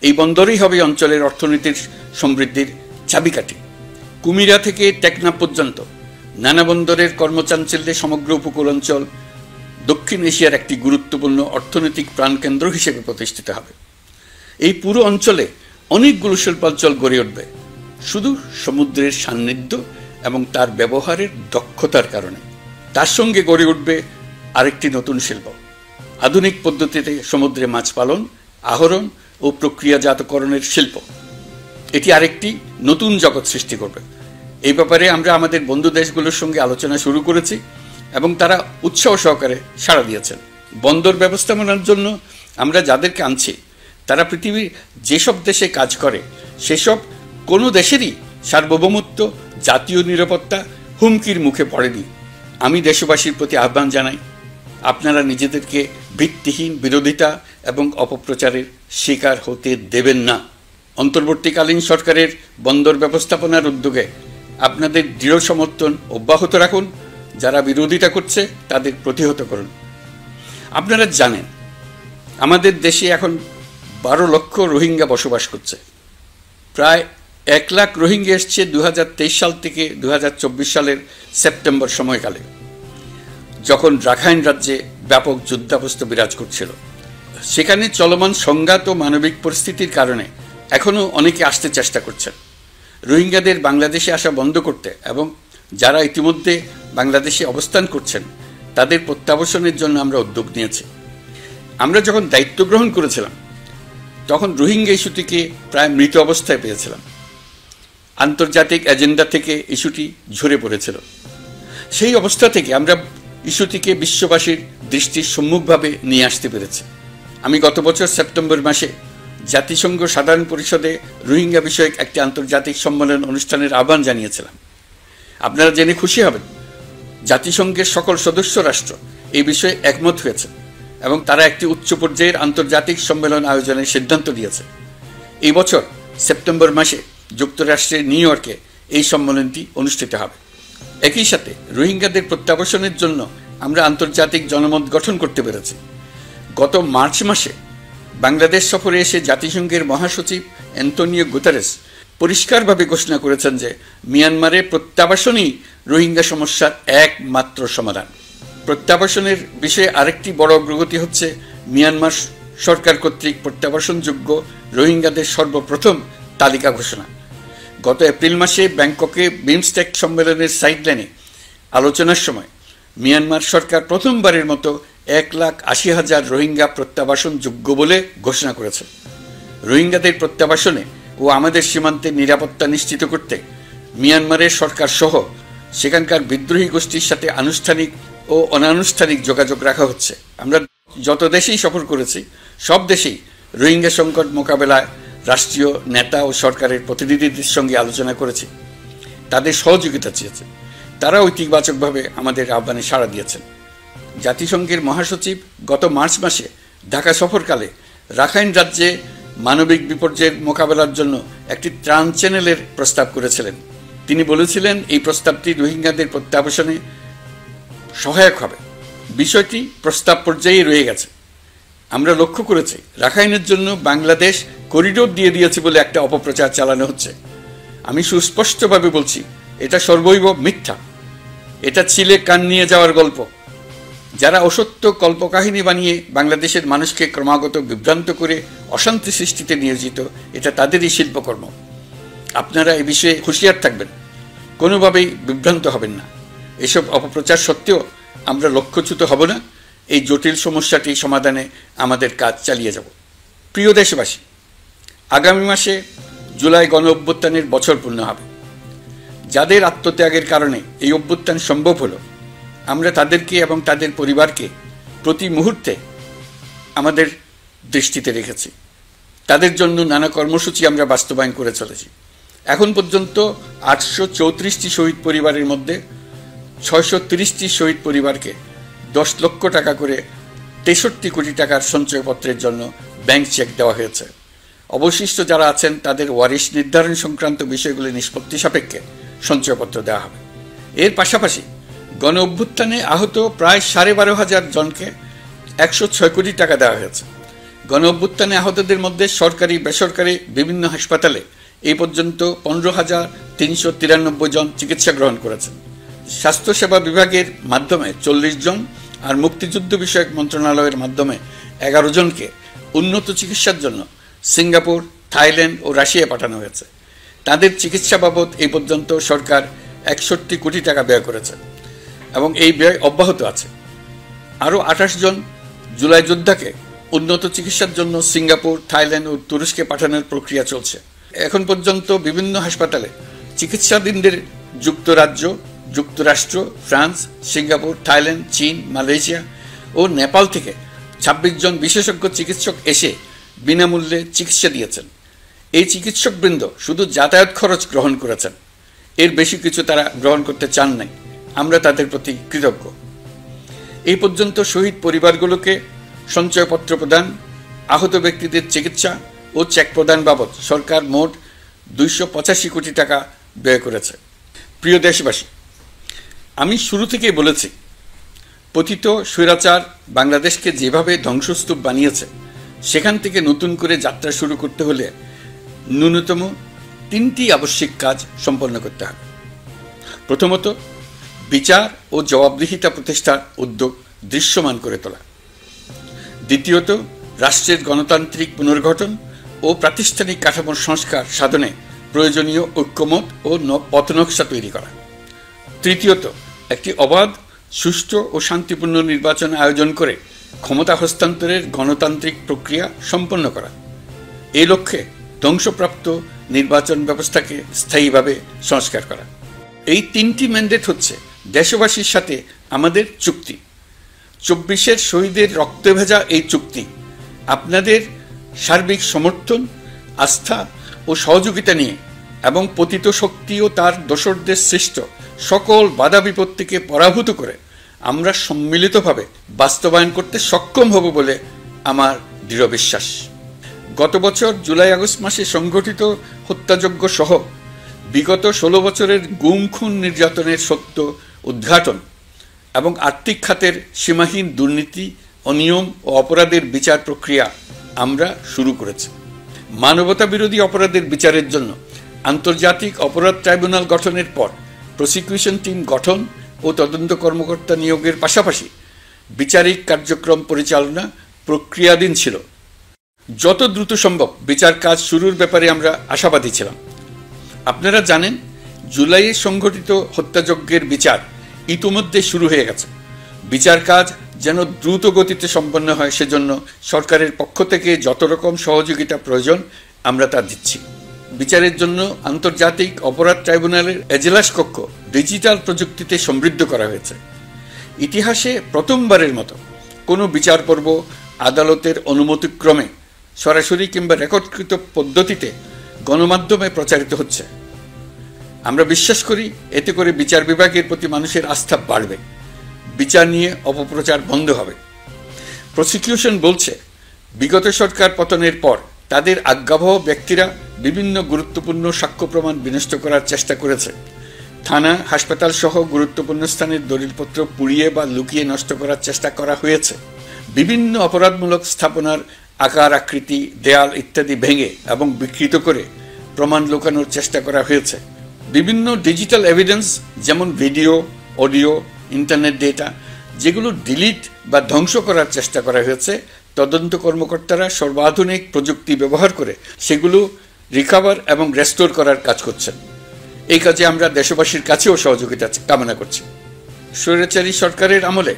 এই বন্দরই হবে অঞ্চলের অর্থনীতির সমৃদ্ধির চাবিকাঠি। কুমিরা থেকে টেকনাফ পর্যন্ত নানা বন্দরের কর্মচাঞ্চল্যে সমগ্র উপকূল অঞ্চল দক্ষিণ এশিয়ার একটি গুরুত্বপূর্ণ অর্থনৈতিক প্রাণকেন্দ্র হিসেবে প্রতিষ্ঠিত হবে। এই পুরো অঞ্চলে অনেকগুলো শিল্পাঞ্চল গড়ে উঠবে শুধু সমুদ্রের সান্নিধ্য এবং তার ব্যবহারের দক্ষতার কারণে। তার সঙ্গে গড়ে উঠবে আরেকটি নতুন শিল্প, আধুনিক পদ্ধতিতে সমুদ্রে মাছ পালন, আহরণ ও প্রক্রিয়াজাতকরণের শিল্প। এটি আরেকটি নতুন জগৎ সৃষ্টি করবে। এই ব্যাপারে আমরা আমাদের বন্ধু দেশগুলোর সঙ্গে আলোচনা শুরু করেছি এবং তারা উৎসাহ সহকারে সাড়া দিয়েছেন। বন্দর ব্যবস্থাপনার জন্য আমরা যাদেরকে আনছি তারা পৃথিবীর যেসব দেশে কাজ করে সেসব কোনো দেশেরই সার্বভৌমত্ব, জাতীয় নিরাপত্তা হুমকির মুখে পড়েনি। আমি দেশবাসীর প্রতি আহ্বান জানাই, আপনারা নিজেদেরকে ভিত্তিহীন বিরোধিতা এবং অপপ্রচারের শিকার হতে দেবেন না। অন্তর্বর্তীকালীন সরকারের বন্দর ব্যবস্থাপনার উদ্যোগে আপনাদের দৃঢ় সমর্থন অব্যাহত রাখুন। যারা বিরোধিতা করছে তাদের প্রতিহত করুন। আপনারা জানেন আমাদের দেশে এখন 12 লক্ষ রোহিঙ্গা বসবাস করছে। প্রায় 1 লাখ রোহিঙ্গা এসছে 2023 সাল থেকে 2024 সালের সেপ্টেম্বর সময়কালে, যখন রাখাইন রাজ্যে ব্যাপক যুদ্ধাবস্থা বিরাজ করছিল। সেখানে চলমান সংঘাত ও মানবিক পরিস্থিতির কারণে এখনও অনেকে আসতে চেষ্টা করছেন। রোহিঙ্গাদের বাংলাদেশে আসা বন্ধ করতে এবং যারা ইতিমধ্যে বাংলাদেশে অবস্থান করছেন তাদের প্রত্যাবাসনের জন্য আমরা উদ্যোগ নিয়েছি। আমরা যখন দায়িত্ব গ্রহণ করেছিলাম তখন রোহিঙ্গা ইস্যুটিকে প্রায় মৃত অবস্থায় পেয়েছিলাম। আন্তর্জাতিক এজেন্ডা থেকে ইস্যুটি ঝরে পড়েছিল। সেই অবস্থা থেকে আমরা ইস্যুটিকে বিশ্ববাসীর দৃষ্টির সম্মুখভাবে নিয়ে আসতে পেরেছি। আমি গত বছর সেপ্টেম্বর মাসে জাতিসংঘ সাধারণ পরিষদে রোহিঙ্গা বিষয়ক একটি আন্তর্জাতিক সম্মেলন অনুষ্ঠানের আহ্বান জানিয়েছিলাম। আপনারা জেনে খুশি হবেন, জাতিসংঘের সকল সদস্য রাষ্ট্র এই বিষয়ে একমত হয়েছে এবং তারা একটি উচ্চ পর্যায়ের আন্তর্জাতিক সম্মেলন আয়োজনের সিদ্ধান্ত নিয়েছে। এই বছর সেপ্টেম্বর মাসে যুক্তরাষ্ট্রের নিউ ইয়র্কে এই সম্মেলনটি অনুষ্ঠিত হবে। একই সাথে রোহিঙ্গাদের প্রত্যাবাসনের জন্য আমরা আন্তর্জাতিক জনমত গঠন করতে পেরেছি। গত মার্চ মাসে বাংলাদেশ সফরে এসে জাতিসংঘের মহাসচিব অ্যান্টোনিও গুতেরেস পরিষ্কারভাবে ঘোষণা করেছেন যে মিয়ানমারে প্রত্যাবাসনই রোহিঙ্গা সমস্যার একমাত্র সমাধান। প্রত্যাবাসনের বিষয়ে আরেকটি বড় অগ্রগতি হচ্ছে মিয়ানমার সরকার কর্তৃক প্রত্যাবাসনযোগ্য রোহিঙ্গাদের সর্বপ্রথম তালিকা ঘোষণা। গত এপ্রিল মাসে ব্যাংককে বিমস্টেক সম্মেলনের সাইডলাইনে আলোচনার সময় মিয়ানমার সরকার প্রথমবারের মতো 1,80,000 রোহিঙ্গা প্রত্যাবাসনযোগ্য বলে ঘোষণা করেছে। রোহিঙ্গাদের প্রত্যাবাসনে ও আমাদের সীমান্তের নিরাপত্তা নিশ্চিত করতে মিয়ানমারের সরকার সহ সেখানকার বিদ্রোহী গোষ্ঠীর সাথে আনুষ্ঠানিক ও অনানুষ্ঠানিক যোগাযোগ রাখা হচ্ছে। আমরা যত দেশেই সফর করেছি সব দেশেই রোহিঙ্গা সংকট মোকাবেলায় রাষ্ট্রীয় নেতা ও সরকারের প্রতিনিধিদের সঙ্গে আলোচনা করেছি, তাদের সহযোগিতা চেয়েছে। তারা ইতিবাচকভাবে আমাদের আহ্বানে সাড়া দিয়েছেন। জাতিসংঘের মহাসচিব গত মার্চ মাসে ঢাকা সফরকালে রাখাইন রাজ্যে মানবিক বিপর্যয়ের মোকাবেলার জন্য একটি ত্রাণ চ্যানেলের প্রস্তাব করেছিলেন। তিনি বলেছিলেন এই প্রস্তাবটি রোহিঙ্গাদের প্রত্যাবাসনে সহায়ক হবে। বিষয়টি প্রস্তাব পর্যায়ে রয়ে গেছে। আমরা লক্ষ্য করেছি রাখাইনের জন্য বাংলাদেশ করিডোর দিয়ে দিয়েছে বলে একটা অপপ্রচার চালানো হচ্ছে। আমি সুস্পষ্টভাবে বলছি, এটা সর্বৈব মিথ্যা। এটা ছিলে কান নিয়ে যাওয়ার গল্প। যারা অসত্য কল্পকাহিনী বানিয়ে বাংলাদেশের মানুষকে ক্রমাগত বিভ্রান্ত করে অশান্তি সৃষ্টিতে নিয়োজিত, এটা তাদেরই শিল্পকর্ম। আপনারা এ বিষয়ে হুঁশিয়ার থাকবেন, কোনোভাবেই বিভ্রান্ত হবেন না। এসব অপপ্রচার সত্ত্বেও আমরা লক্ষ্যচ্যুত হব না। এই জটিল সমস্যাটি সমাধানে আমাদের কাজ চালিয়ে যাব। প্রিয় দেশবাসী, আগামী মাসে জুলাই গণ অভ্যুত্থানের বছর পূর্ণ হবে। যাদের আত্মত্যাগের কারণে এই অভ্যুত্থান সম্ভব হলো, আমরা তাদেরকে এবং তাদের পরিবারকে প্রতি মুহূর্তে আমাদের দৃষ্টিতে রেখেছি। তাদের জন্য নানা কর্মসূচি আমরা বাস্তবায়ন করে চলেছি। এখন পর্যন্ত 834টি শহীদ পরিবারের মধ্যে 630টি শহীদ পরিবারকে 10 লক্ষ টাকা করে 63 কোটি টাকার সঞ্চয়পত্রের জন্য ব্যাংক চেক দেওয়া হয়েছে। অবশিষ্ট যারা আছেন তাদের ওয়ারিশ নির্ধারণ সংক্রান্ত বিষয়গুলি নিষ্পত্তি সাপেক্ষে সঞ্চয়পত্র দেওয়া হবে। এর পাশাপাশি গণ অভ্যুত্থানে আহত প্রায় 12,500 জনকে 106 কোটি টাকা দেওয়া হয়েছে। গণ অভ্যুত্থানে আহতদের মধ্যে সরকারি বেসরকারি বিভিন্ন হাসপাতালে এই পর্যন্ত 15,393 জন চিকিৎসা গ্রহণ করেছেন। স্বাস্থ্যসেবা বিভাগের মাধ্যমে 40 জন আর মুক্তিযুদ্ধ বিষয়ক মন্ত্রণালয়ের মাধ্যমে 11 জনকে উন্নত চিকিৎসার জন্য সিঙ্গাপুর, থাইল্যান্ড ও রাশিয়া পাঠানো হয়েছে। তাদের চিকিৎসা বাবদ এই পর্যন্ত সরকার 61 কোটি টাকা ব্যয় করেছে এবং এই ব্যয় অব্যাহত আছে। আরও 28 জন জুলাই যোদ্ধাকে উন্নত চিকিৎসার জন্য সিঙ্গাপুর, থাইল্যান্ড ও তুরস্কে পাঠানোর প্রক্রিয়া চলছে। এখন পর্যন্ত বিভিন্ন হাসপাতালে চিকিৎসাধীনদের যুক্তরাজ্য, যুক্তরাষ্ট্র, ফ্রান্স, সিঙ্গাপুর, থাইল্যান্ড, চীন, মালয়েশিয়া ও নেপাল থেকে 26 জন বিশেষজ্ঞ চিকিৎসক এসে বিনামূল্যে চিকিৎসা দিয়েছেন। এই চিকিৎসকবৃন্দ শুধু যাতায়াত খরচ গ্রহণ করেছেন, এর বেশি কিছু তারা গ্রহণ করতে চান নাই। আমরা তাদের প্রতি কৃতজ্ঞ। এই পর্যন্ত শহীদ পরিবারগুলোকে সঞ্চয়পত্র প্রদান, আহত ব্যক্তিদের চিকিৎসা ও চেক প্রদান বাবদ সরকার মোট 285 কোটি টাকা ব্যয় করেছে। প্রিয় দেশবাসী, আমি শুরু থেকেই বলেছি, পতিত স্বৈরাচার বাংলাদেশকে যেভাবে ধ্বংসস্তূপ বানিয়েছে, সেখান থেকে নতুন করে যাত্রা শুরু করতে হলে ন্যূনতম 3টি আবশ্যিক কাজ সম্পন্ন করতে হবে। প্রথমত, বিচার ও জবাবদিহিতা প্রতিষ্ঠার উদ্যোগ দৃশ্যমান করে তোলা। দ্বিতীয়ত, রাষ্ট্রের গণতান্ত্রিক পুনর্গঠন ও প্রাতিষ্ঠানিক কাঠামোর সংস্কার সাধনে প্রয়োজনীয় ঐক্যমত ও পথনকশা তৈরি করা। তৃতীয়ত, একটি অবাধ, সুষ্ঠু ও শান্তিপূর্ণ নির্বাচন আয়োজন করে ক্ষমতা হস্তান্তরের গণতান্ত্রিক প্রক্রিয়া সম্পন্ন করা। এই লক্ষ্যে ধ্বংসপ্রাপ্ত নির্বাচন ব্যবস্থাকে স্থায়ীভাবে সংস্কার করা। এই 3টি ম্যান্ডেট হচ্ছে দেশবাসীর সাথে আমাদের চুক্তি। 24-এর শহীদের রক্তে ভেজা এই চুক্তি আপনাদের সার্বিক সমর্থন, আস্থা ও সহযোগিতা নিয়ে এবং পতিত শক্তি ও তার দোসরদের সৃষ্ট সকল বাধা বিপত্তিকে পরাভূত করে আমরা সম্মিলিতভাবে বাস্তবায়ন করতে সক্ষম হব বলে আমার দৃঢ় বিশ্বাস। গত বছর জুলাই আগস্ট মাসে সংঘটিত হত্যাযজ্ঞ সহ বিগত 16 বছরের গুম খুন নির্যাতনের সত্য উদ্ঘাটন এবং আর্থিক খাতের সীমাহীন দুর্নীতি, অনিয়ম ও অপরাধের বিচার প্রক্রিয়া আমরা শুরু করেছি। মানবতা বিরোধী অপরাধের বিচারের জন্য আন্তর্জাতিক অপরাধ ট্রাইব্যুনাল গঠনের পর প্রসিকিউশন টিম গঠন ও তদন্ত কর্মকর্তা নিয়োগের পাশাপাশি বিচারিক কার্যক্রম পরিচালনা প্রক্রিয়াধীন ছিল। যত দ্রুত সম্ভব বিচার কাজ শুরুর ব্যাপারে আমরা আশাবাদী ছিলাম। আপনারা জানেন, জুলাইয়ে সংঘটিত হত্যাযজ্ঞের বিচার ইতিমধ্যে শুরু হয়ে গেছে। বিচার কাজ যেন দ্রুত গতিতে সম্পন্ন হয় সেজন্য সরকারের পক্ষ থেকে যত রকম সহযোগিতা প্রয়োজন আমরা তা দিচ্ছি। বিচারের জন্য আন্তর্জাতিক অপরাধ ট্রাইব্যুনালের এজলাস কক্ষ ডিজিটাল প্রযুক্তিতে সমৃদ্ধ করা হয়েছে। ইতিহাসে প্রথমবারের মতো কোনো বিচার পর্ব আদালতের অনুমতিক্রমে সরাসরি কিংবা রেকর্ডকৃত পদ্ধতিতে গণমাধ্যমে প্রচারিত হচ্ছে। আমরা বিশ্বাস করি এতে করে বিচার বিভাগের প্রতি মানুষের আস্থা বাড়বে, বিচার নিয়ে অপপ্রচার বন্ধ হবে। প্রসিকিউশন বলছে, বিগত সরকার পতনের পর তাদের আজ্ঞাবহ ব্যক্তিরা বিভিন্ন গুরুত্বপূর্ণ সাক্ষ্য প্রমাণ বিনষ্ট করার চেষ্টা করেছে। থানা, হাসপাতাল সহ গুরুত্বপূর্ণ স্থানের দলিলপত্র পুড়িয়ে বা লুকিয়ে নষ্ট করার চেষ্টা করা হয়েছে। বিভিন্ন অপরাধমূলক স্থাপনার আকার আকৃতি, দেয়াল ইত্যাদি ভেঙে এবং বিকৃত করে প্রমাণ লুকানোর চেষ্টা করা হয়েছে। বিভিন্ন ডিজিটাল এভিডেন্স যেমন ভিডিও, অডিও, ইন্টারনেট ডেটা যেগুলো ডিলিট বা ধ্বংস করার চেষ্টা করা হয়েছে, তদন্ত কর্মকর্তারা সর্বাধুনিক প্রযুক্তি ব্যবহার করে সেগুলো রিকভার এবং রেস্টোর করার কাজ করছেন। এই কাজে আমরা দেশবাসীর কাছেও সহযোগিতা কামনা করছি। স্বৈরাচারী সরকারের আমলে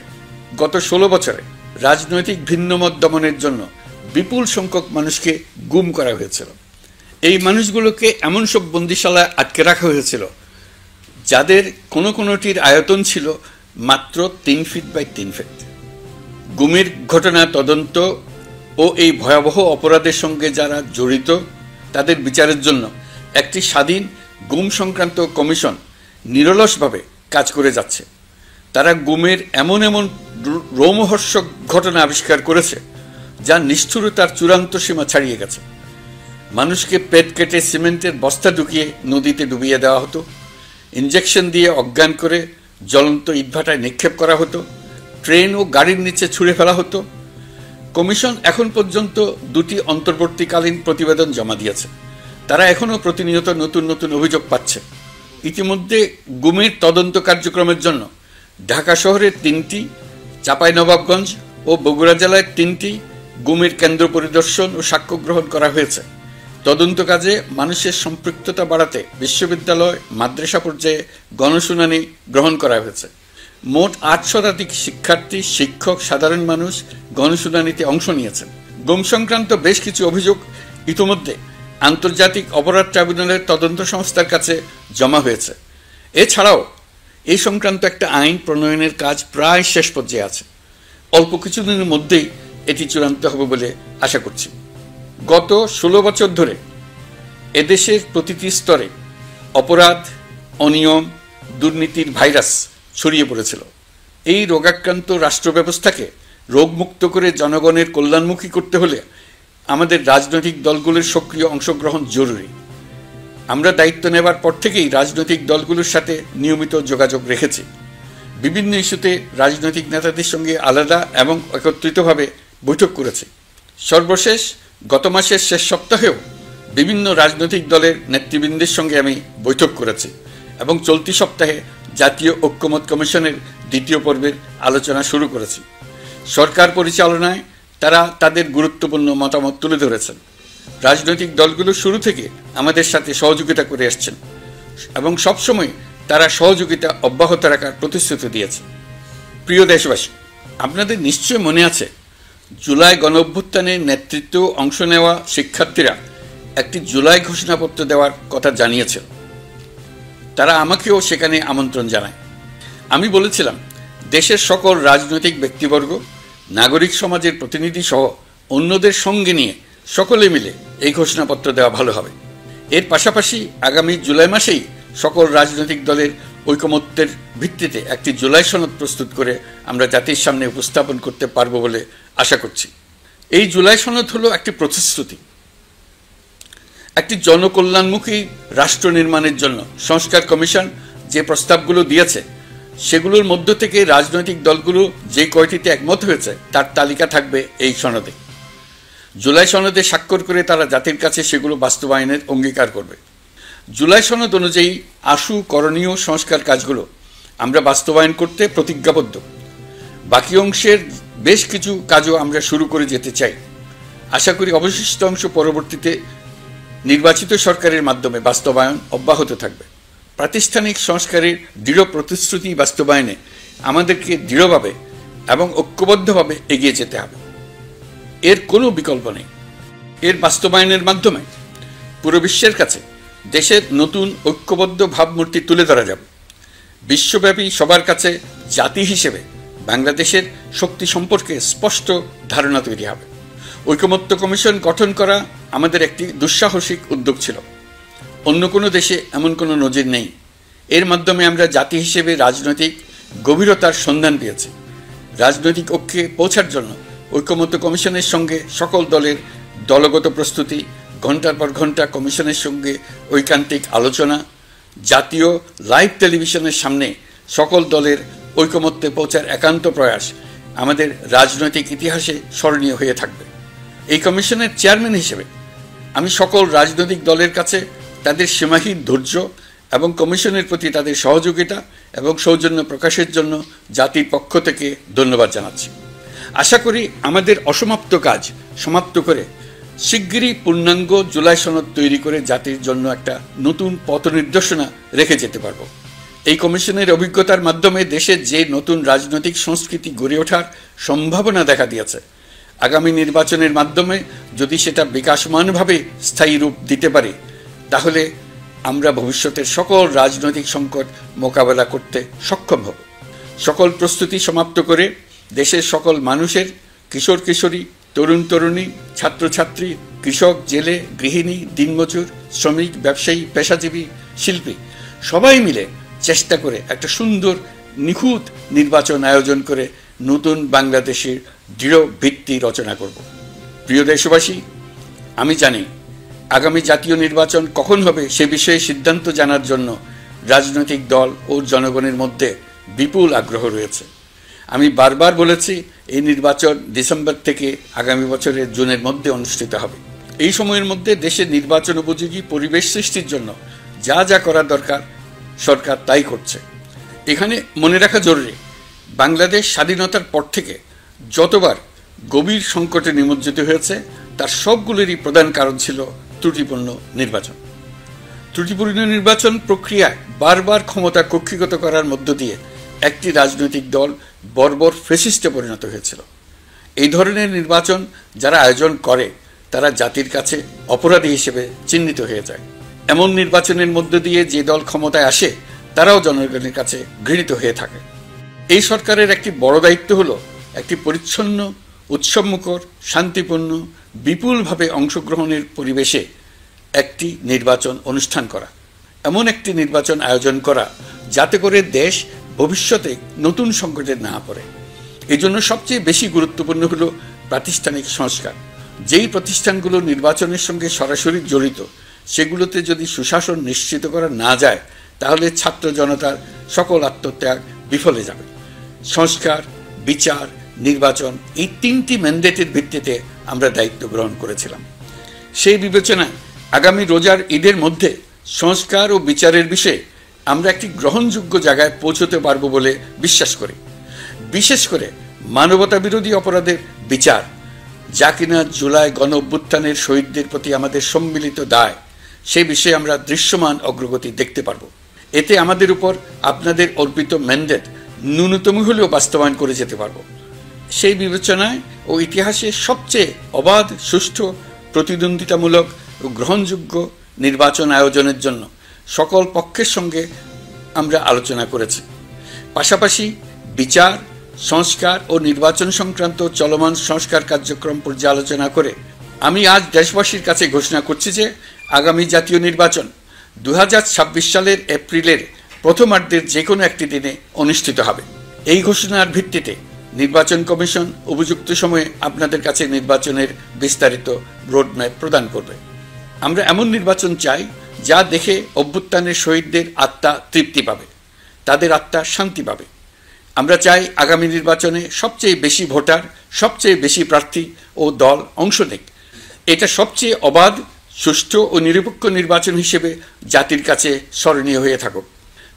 গত 16 বছরে রাজনৈতিক ভিন্নমত দমনের জন্য বিপুল সংখ্যক মানুষকে গুম করা হয়েছিল। এই মানুষগুলোকে এমন সব বন্দিশালায় আটকে রাখা হয়েছিল যাদের কোনোটির আয়তন ছিল মাত্র 3 ফিট বাই 3 ফিট। গুমের ঘটনা তদন্ত ও এই ভয়াবহ অপরাধের সঙ্গে যারা জড়িত তাদের বিচারের জন্য একটি স্বাধীন গুম সংক্রান্ত কমিশন নিরলসভাবে কাজ করে যাচ্ছে। তারা গুমের এমন রোমহর্ষক ঘটনা আবিষ্কার করেছে যা নিষ্ঠুরতার চূড়ান্ত সীমা ছাড়িয়ে গেছে। মানুষকে পেট কেটে সিমেন্টের বস্তা ঢুকিয়ে নদীতে ডুবিয়ে দেওয়া হতো, ইঞ্জেকশন দিয়ে অজ্ঞান করে জ্বলন্ত ইটভাটায় নিক্ষেপ করা হতো, ট্রেন ও গাড়ির নিচে ছুঁড়ে ফেলা হতো। কমিশন এখন পর্যন্ত 2টি অন্তর্বর্তীকালীন প্রতিবেদন জমা দিয়েছে। তারা এখনও প্রতিনিয়ত নতুন অভিযোগ পাচ্ছে। ইতিমধ্যে গুমের তদন্ত কার্যক্রমের জন্য ঢাকা শহরের 3টি, চাঁপাইনবাবগঞ্জ ও বগুড়া জেলায় 3টি গুমের কেন্দ্র পরিদর্শন ও সাক্ষ্য গ্রহণ করা হয়েছে। তদন্ত কাজে মানুষের সম্পৃক্ততা বাড়াতে বিশ্ববিদ্যালয়, মাদ্রাসা পর্যায়ে গণশুনানি গ্রহণ করা হয়েছে। মোট 8 শতাধিক শিক্ষার্থী, শিক্ষক, সাধারণ মানুষ গণশুনানিতে অংশ নিয়েছেন। গুম সংক্রান্ত বেশ কিছু অভিযোগ ইতিমধ্যে আন্তর্জাতিক অপরাধ ট্রাইব্যুনালের তদন্ত সংস্থার কাছে জমা হয়েছে। এছাড়াও এই সংক্রান্ত একটা আইন প্রণয়নের কাজ প্রায় শেষ পর্যায়ে আছে। অল্প কিছুদিনের মধ্যেই এটি চূড়ান্ত হবে বলে আশা করছি। গত 16 বছর ধরে এদেশের প্রতিটি স্তরে অপরাধ, অনিয়ম, দুর্নীতির ভাইরাস ছড়িয়ে পড়েছিল। এই রোগাক্রান্ত রাষ্ট্র ব্যবস্থাকে রোগমুক্ত করে জনগণের কল্যাণমুখী করতে হলে আমাদের রাজনৈতিক দলগুলোর সক্রিয় অংশগ্রহণ জরুরি। আমরা দায়িত্ব নেবার পর থেকেই রাজনৈতিক দলগুলোর সাথে নিয়মিত যোগাযোগ রেখেছি। বিভিন্ন ইস্যুতে রাজনৈতিক নেতাদের সঙ্গে আলাদা এবং একত্রিতভাবে বৈঠক করেছি। সর্বশেষ গত মাসের শেষ সপ্তাহেও বিভিন্ন রাজনৈতিক দলের নেতৃবৃন্দের সঙ্গে আমি বৈঠক করেছি এবং চলতি সপ্তাহে জাতীয় ঐক্যমত কমিশনের 2য় পর্বের আলোচনা শুরু করেছি। সরকার পরিচালনায় তারা তাদের গুরুত্বপূর্ণ মতামত তুলে ধরেছেন। রাজনৈতিক দলগুলো শুরু থেকে আমাদের সাথে সহযোগিতা করে আসছেন এবং সবসময় তারা সহযোগিতা অব্যাহত রাখার প্রতিশ্রুতি দিয়েছে। প্রিয় দেশবাসী, আপনাদের নিশ্চয় মনে আছে জুলাই গণঅভ্যুত্থানের নেতৃত্ব অংশ নেওয়া শিক্ষার্থীরা একটি জুলাই ঘোষণাপত্র দেওয়ার কথা জানিয়েছিল। তারা আমাকেও সেখানে আমন্ত্রণ জানায়। আমি বলেছিলাম দেশের সকল রাজনৈতিক ব্যক্তিবর্গ, নাগরিক সমাজের প্রতিনিধি সহ অন্যদের সঙ্গে নিয়ে সকলে মিলে এই ঘোষণাপত্র দেওয়া ভালো হবে। এর পাশাপাশি আগামী জুলাই মাসেই সকল রাজনৈতিক দলের ঐকমত্যের ভিত্তিতে একটি জুলাই সনদ প্রস্তুত করে আমরা জাতির সামনে উপস্থাপন করতে পারব বলে আশা করছি। এই জুলাই সনদ হলো একটি প্রতিশ্রুতি, একটি জনকল্যাণমুখী রাষ্ট্র নির্মাণের জন্য সংস্কার কমিশন যে প্রস্তাবগুলো দিয়েছে সেগুলোর মধ্য থেকে রাজনৈতিক দলগুলো যে কয়টিতে একমত হয়েছে তার তালিকা থাকবে এই সনদে। জুলাই সনদে স্বাক্ষর করে তারা জাতির কাছে সেগুলো বাস্তবায়নের অঙ্গীকার করবে। জুলাই সনদ অনুযায়ী আশু করণীয় সংস্কার কাজগুলো আমরা বাস্তবায়ন করতে প্রতিজ্ঞাবদ্ধ। বাকি অংশের বেশ কিছু কাজও আমরা শুরু করে যেতে চাই। আশা করি অবশিষ্ট অংশ পরবর্তীতে নির্বাচিত সরকারের মাধ্যমে বাস্তবায়ন অব্যাহত থাকবে। প্রাতিষ্ঠানিক সংস্কারের দৃঢ় প্রতিশ্রুতি বাস্তবায়নে আমাদেরকে দৃঢ়ভাবে এবং ঐক্যবদ্ধভাবে এগিয়ে যেতে হবে। এর কোনো বিকল্প নেই। এর বাস্তবায়নের মাধ্যমে পুরো বিশ্বের কাছে দেশের নতুন ঐক্যবদ্ধ ভাবমূর্তি তুলে ধরা যাবে। বিশ্বব্যাপী সবার কাছে জাতি হিসেবে বাংলাদেশের শক্তি সম্পর্কে স্পষ্ট ধারণা তৈরি হবে। ঐকমত্য কমিশন গঠন করা আমাদের একটি দুঃসাহসিক উদ্যোগ ছিল। অন্য কোনো দেশে এমন কোনো নজির নেই। এর মাধ্যমে আমরা জাতি হিসেবে রাজনৈতিক গভীরতার সন্ধান পেয়েছি। রাজনৈতিক ঐক্যে পৌঁছার জন্য ঐকমত্য কমিশনের সঙ্গে সকল দলের দলগত প্রস্তুতি, ঘন্টার পর ঘন্টা কমিশনের সঙ্গে ঐকান্তিক আলোচনা, জাতীয় লাইভ টেলিভিশনের সামনে সকল দলের ঐকমত্যে পৌঁছার একান্ত প্রয়াস আমাদের রাজনৈতিক ইতিহাসে স্মরণীয় হয়ে থাকবে। এই কমিশনের চেয়ারম্যান হিসেবে আমি সকল রাজনৈতিক দলের কাছে তাদের সীমাহীন ধৈর্য এবং কমিশনের প্রতি তাদের সহযোগিতা এবং সৌজন্য প্রকাশের জন্য জাতির পক্ষ থেকে ধন্যবাদ জানাচ্ছি। আশা করি আমাদের অসমাপ্ত কাজ সমাপ্ত করে শিগগিরই পূর্ণাঙ্গ জুলাই সনদ তৈরি করে জাতির জন্য একটা নতুন পথ নির্দেশনা রেখে যেতে পারব। এই কমিশনের অভিজ্ঞতার মাধ্যমে দেশে যে নতুন রাজনৈতিক সংস্কৃতি গড়ে ওঠার সম্ভাবনা দেখা দিয়েছে, আগামী নির্বাচনের মাধ্যমে যদি সেটা বিকাশমানভাবে স্থায়ী রূপ দিতে পারে তাহলে আমরা ভবিষ্যতের সকল রাজনৈতিক সংকট মোকাবেলা করতে সক্ষম হব। সকল প্রস্তুতি সমাপ্ত করে দেশের সকল মানুষের, কিশোর কিশোরী, তরুণ তরুণী, ছাত্রছাত্রী, কৃষক, জেলে, গৃহিণী, দিনমজুর, শ্রমিক, ব্যবসায়ী, পেশাজীবী, শিল্পী সবাই মিলে চেষ্টা করে একটা সুন্দর নিখুঁত নির্বাচন আয়োজন করে নতুন বাংলাদেশের দৃঢ় ভিত্তি রচনা করব। প্রিয় দেশবাসী, আমি জানি আগামী জাতীয় নির্বাচন কখন হবে সে বিষয়ে সিদ্ধান্ত জানার জন্য রাজনৈতিক দল ও জনগণের মধ্যে বিপুল আগ্রহ রয়েছে। আমি বারবার বলেছি এই নির্বাচন ডিসেম্বর থেকে আগামী বছরের জুনের মধ্যে অনুষ্ঠিত হবে। এই সময়ের মধ্যে দেশের নির্বাচন উপযোগী পরিবেশ সৃষ্টির জন্য যা যা করা দরকার সরকার তাই করছে। এখানে মনে রাখা জরুরি, বাংলাদেশ স্বাধীনতার পর থেকে যতবার গভীর সংকটে নিমজ্জিত হয়েছে তার সবগুলোরই প্রধান কারণ ছিল ত্রুটিপূর্ণ নির্বাচন। ত্রুটিপূর্ণ নির্বাচন প্রক্রিয়ায় বারবার ক্ষমতা কক্ষিগত করার মধ্য দিয়ে একটি রাজনৈতিক দল বর্বর ফ্যাসিস্টে পরিণত হয়েছিল। এই ধরনের নির্বাচন যারা আয়োজন করে তারা জাতির কাছে অপরাধী হিসেবে চিহ্নিত হয়ে যায়। এমন নির্বাচনের মধ্য দিয়ে যে দল ক্ষমতায় আসে তারাও জনগণের কাছে ঘৃণিত হয়ে থাকে। এই সরকারের একটি বড় দায়িত্ব হলো একটি পরিচ্ছন্ন, উৎসবমুখর, শান্তিপূর্ণ, বিপুলভাবে অংশগ্রহণের পরিবেশে একটি নির্বাচন অনুষ্ঠান করা, এমন একটি নির্বাচন আয়োজন করা যাতে করে দেশ ভবিষ্যতে নতুন সংকটে না পড়ে। এই জন্য সবচেয়ে বেশি গুরুত্বপূর্ণ হলো প্রাতিষ্ঠানিক সংস্কার। যেই প্রতিষ্ঠানগুলো নির্বাচনের সঙ্গে সরাসরি জড়িত সেগুলোতে যদি সুশাসন নিশ্চিত করা না যায় তাহলে ছাত্র জনতার সকল আত্মত্যাগ বিফলে যাবে। সংস্কার, বিচার, নির্বাচন এই তিনটি ম্যান্ডেটের ভিত্তিতে আমরা দায়িত্ব গ্রহণ করেছিলাম। সেই বিবেচনায় আগামী রোজার ঈদের মধ্যে সংস্কার ও বিচারের বিষয়ে আমরা একটি গ্রহণযোগ্য জায়গায় পৌঁছতে পারব বলে বিশ্বাস করি। বিশেষ করে মানবতা বিরোধী অপরাধের বিচার, যা কিনা জুলাই গণ অভ্যুত্থানের শহীদদের প্রতি আমাদের সম্মিলিত দায়, সেই বিষয়ে আমরা দৃশ্যমান অগ্রগতি দেখতে পারব। এতে আমাদের উপর আপনাদের অর্পিত ম্যান্ডেট ন্যূনতম হলেও বাস্তবায়ন করে যেতে পারব। সেই বিবেচনায় ও ইতিহাসে সবচেয়ে অবাধ, সুষ্ঠু, প্রতিদ্বন্দ্বিতামূলক ও গ্রহণযোগ্য নির্বাচন আয়োজনের জন্য সকল পক্ষের সঙ্গে আমরা আলোচনা করেছি। পাশাপাশি বিচার, সংস্কার ও নির্বাচন সংক্রান্ত চলমান সংস্কার কার্যক্রম পর্যালোচনা করে আমি আজ দেশবাসীর কাছে ঘোষণা করছি যে আগামী জাতীয় নির্বাচন 2026 সালের এপ্রিলের প্রথমার্ধের যে কোনো একটি দিনে অনুষ্ঠিত হবে। এই ঘোষণার ভিত্তিতে নির্বাচন কমিশন উপযুক্ত সময়ে আপনাদের কাছে নির্বাচনের বিস্তারিত রোডম্যাপ প্রদান করবে। আমরা এমন নির্বাচন চাই যা দেখে অভ্যুত্থানের শহীদদের আত্মা তৃপ্তি পাবে, তাদের আত্মা শান্তি পাবে। আমরা চাই আগামী নির্বাচনে সবচেয়ে বেশি ভোটার, সবচেয়ে বেশি প্রার্থী ও দল অংশ নেক। এটা সবচেয়ে অবাধ, সুষ্ঠু ও নিরপেক্ষ নির্বাচন হিসেবে জাতির কাছে স্মরণীয় হয়ে থাকুক।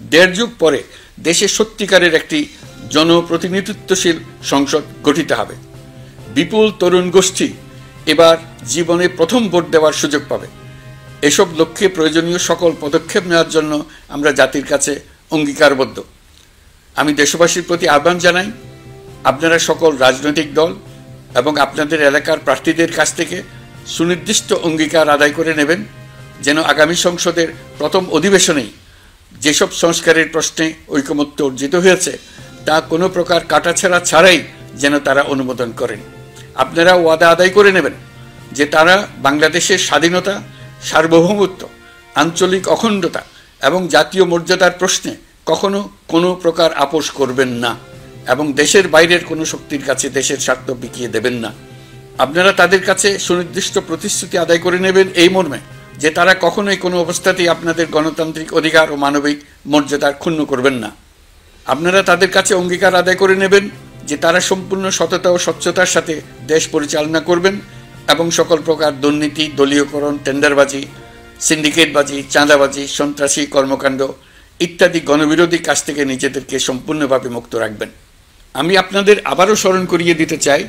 1.5 যুগ পরে দেশে সত্যিকারের একটি জনপ্রতিনিধিত্বশীল সংসদ গঠিত হবে। বিপুল তরুণ গোষ্ঠী এবার জীবনে প্রথম ভোট দেওয়ার সুযোগ পাবে। এসব লক্ষ্যে প্রয়োজনীয় সকল পদক্ষেপ নেওয়ার জন্য আমরা জাতির কাছে অঙ্গীকারবদ্ধ। আমি দেশবাসীর প্রতি আহ্বান জানাই, আপনারা সকল রাজনৈতিক দল এবং আপনাদের এলাকার প্রার্থীদের কাছ থেকে সুনির্দিষ্ট অঙ্গীকার আদায় করে নেবেন, যেন আগামী সংসদের প্রথম অধিবেশনেই যেসব সংস্কারের প্রশ্নে ঐকমত্য অর্জিত হয়েছে তা কোনো প্রকার কাটাছেঁড়া ছাড়াই যেন তারা অনুমোদন করেন। আপনারা ওয়াদা আদায় করে নেবেন যে তারা বাংলাদেশের স্বাধীনতা, সার্বভৌমত্ব, আঞ্চলিক অখণ্ডতা এবং জাতীয় মর্যাদার প্রশ্নে কখনো কোনো প্রকার আপোষ করবেন না এবং দেশের বাইরের কোনো শক্তির কাছে দেশের স্বার্থ বিকিয়ে দেবেন না। আপনারা তাদের কাছে সুনির্দিষ্ট প্রতিশ্রুতি আদায় করে নেবেন এই মর্মে যে তারা কখনোই কোনো অবস্থাতেই আপনাদের গণতান্ত্রিক অধিকার ও মানবিক মর্যাদার ক্ষুণ্ণ করবেন না। আপনারা তাদের কাছে অঙ্গীকার আদায় করে নেবেন যে তারা সম্পূর্ণ সততা ও স্বচ্ছতার সাথে দেশ পরিচালনা করবেন এবং সকল প্রকার দুর্নীতি, দলীয়করণ, টেন্ডারবাজি, সিন্ডিকেটবাজি, চাঁদাবাজি, সন্ত্রাসী কর্মকাণ্ড ইত্যাদি গণবিরোধী কাজ থেকে নিজেদেরকে সম্পূর্ণভাবে মুক্ত রাখবেন। আমি আপনাদের আবারও স্মরণ করিয়ে দিতে চাই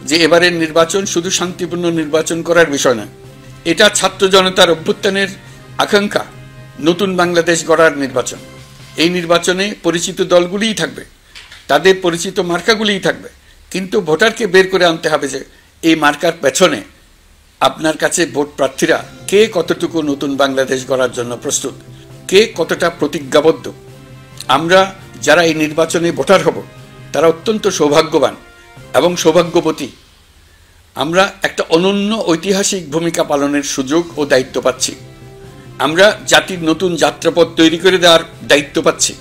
যে এবারের নির্বাচন শুধু শান্তিপূর্ণ নির্বাচন করার বিষয় নয়, এটা ছাত্র জনতার অভ্যুত্থানের আকাঙ্ক্ষা নতুন বাংলাদেশ গড়ার নির্বাচন। এই নির্বাচনে পরিচিত দলগুলিই থাকবে, তাদের পরিচিত মার্কাগুলিই থাকবে, কিন্তু ভোটারকে বের করে আনতে হবে যে এই মার্কার পেছনে আপনার কাছে ভোট প্রার্থীরা কে কতটুকু নতুন বাংলাদেশ গড়ার জন্য প্রস্তুত, কে কতটা প্রতিজ্ঞাবদ্ধ। আমরা যারা এই নির্বাচনে ভোটার হব তারা অত্যন্ত সৌভাগ্যবান এবং সৌভাগ্যবতী। আমরা একটা অনন্য ঐতিহাসিক ভূমিকা পালনের সুযোগ ও দায়িত্ব পাচ্ছি। আমরা জাতির নতুন যাত্রাপথ তৈরি করে দেওয়ার দায়িত্ব পাচ্ছি।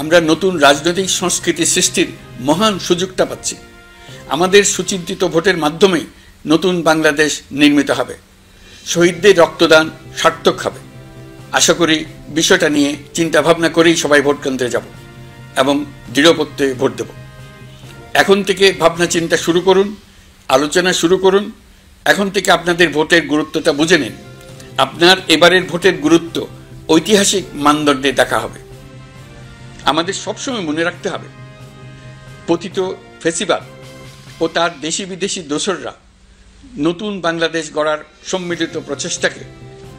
আমরা নতুন রাজনৈতিক সংস্কৃতি সৃষ্টির মহান সুযোগটা পাচ্ছি। আমাদের সুচিন্তিত ভোটের মাধ্যমেই নতুন বাংলাদেশ নির্মিত হবে। শহীদদের রক্তদান সার্থক হবে। আশা করি বিষয়টা নিয়ে চিন্তা ভাবনা করেই সবাই ভোট কেন্দ্রে যাব এবং দৃঢ়প্রত্যয়ে ভোট দেব। এখন থেকে ভাবনা চিন্তা শুরু করুন, আলোচনা শুরু করুন। এখন থেকে আপনাদের ভোটের গুরুত্বটা বুঝে নিন। আপনার এবারের ভোটের গুরুত্ব ঐতিহাসিক মানদণ্ডে দেখা হবে। আমাদের সবসময় মনে রাখতে হবে, পতিত ফ্যাসিবাদ ও তার দেশি বিদেশি দোসররা নতুন বাংলাদেশ গড়ার সম্মিলিত প্রচেষ্টাকে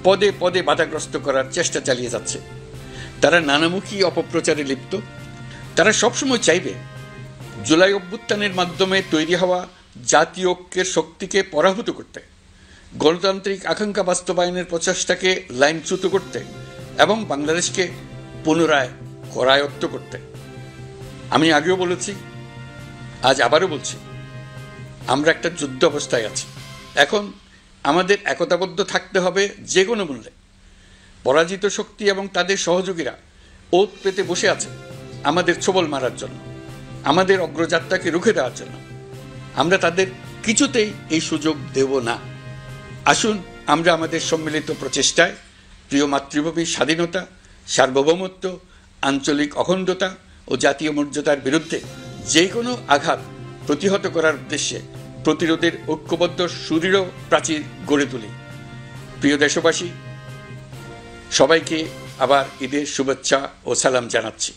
পদে পদে বাধাগ্রস্ত করার চেষ্টা চালিয়ে যাচ্ছে। তারা নানামুখী অপপ্রচারে লিপ্ত। তারা সবসময় চাইবে জুলাই অভ্যুত্থানের মাধ্যমে তৈরি হওয়া জাতীয় ঐক্যের শক্তিকে পরাভূত করতে, গণতান্ত্রিক আকাঙ্ক্ষা বাস্তবায়নের প্রচেষ্টাকে লাইনচ্যুত করতে এবং বাংলাদেশকে পুনরায় করায়ত্ত করতে। আমি আগেও বলেছি, আজ আবারও বলছি, আমরা একটা যুদ্ধ অবস্থায় আছি। এখন আমাদের একতাবদ্ধ থাকতে হবে যে কোনো মূল্যে। পরাজিত শক্তি এবং তাদের সহযোগীরা ওত পেতে বসে আছে আমাদের ছোবল মারার জন্য, আমাদের অগ্রযাত্রাকে রুখে দেওয়ার জন্য। আমরা তাদের কিছুতেই এই সুযোগ দেব না। আসুন আমরা আমাদের সম্মিলিত প্রচেষ্টায় প্রিয় মাতৃভূমির স্বাধীনতা, সার্বভৌমত্ব, আঞ্চলিক অখণ্ডতা ও জাতীয় মর্যাদার বিরুদ্ধে যে কোনো আঘাত প্রতিহত করার উদ্দেশ্যে প্রতিরোধের ঐক্যবদ্ধ সুদৃঢ় প্রাচীর গড়ে তুলি। প্রিয় দেশবাসী, সবাইকে আবার ঈদের শুভেচ্ছা ও সালাম জানাচ্ছি।